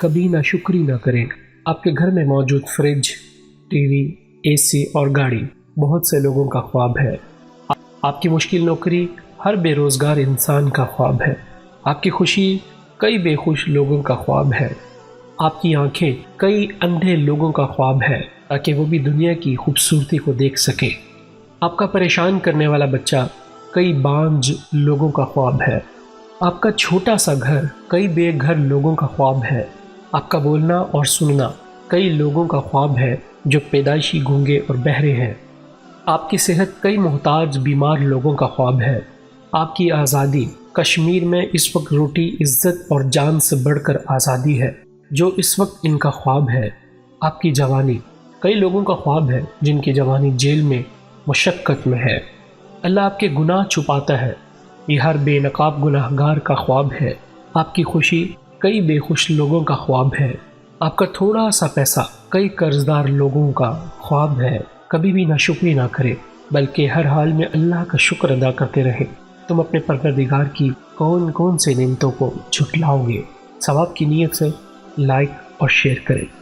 کبھی ناشکری نہ کریں۔ آپ کے گھر میں موجود فریج، ٹی وی، اے سی اور گاڑی بہت سے لوگوں کا خواب ہے۔ آپ کی مشکل نوکری ہر بے روزگار انسان کا خواب ہے۔ آپ کی خوشی کئی بے خوش لوگوں کا خواب ہے۔ آپ کی آنکھیں کئی اندھے لوگوں کا خواب ہے تاکہ وہ بھی دنیا کی خوبصورتی کو دیکھ سکیں۔ آپ کا پریشان کرنے والا بچہ کئی بانجھ لوگوں کا خواب ہے۔ آپ کا چھوٹا سا گھر کئی بے گھر لوگوں کا خواب ہے۔ آپ کا بولنا اور سننا کئی لوگوں کا خواب ہے جو پیدائشی گونگے اور بہرے ہیں۔ آپ کی صحت کئی محتاج بیمار لوگوں کا خواب ہے۔ آپ کی آزادی کشمیر میں اس وقت روٹی، عزت اور جان سے بڑھ کر آزادی ہے جو اس وقت ان کا خواب ہے۔ آپ کی جوانی کئی لوگوں کا خواب ہے جن کی جوانی جیل میں مشقت میں ہے۔ اللہ آپ کے گناہ چھپاتا ہے، یہ ہر بے نقاب گناہ گار کا خواب ہے۔ آپ کی خوشی کئی بے خوش لوگوں کا خواب ہے۔ آپ کا تھوڑا سا پیسہ کئی قرض دار لوگوں کا خواب ہے۔ کبھی بھی ناشکری نہ کرے بلکہ ہر حال میں اللہ کا شکر ادا کرتے رہیں۔ تم اپنے پروردگار کی کون کون سے نعمتوں کو جھٹلاؤ گے؟ ثواب کی نیت سے لائک اور شیئر کریں۔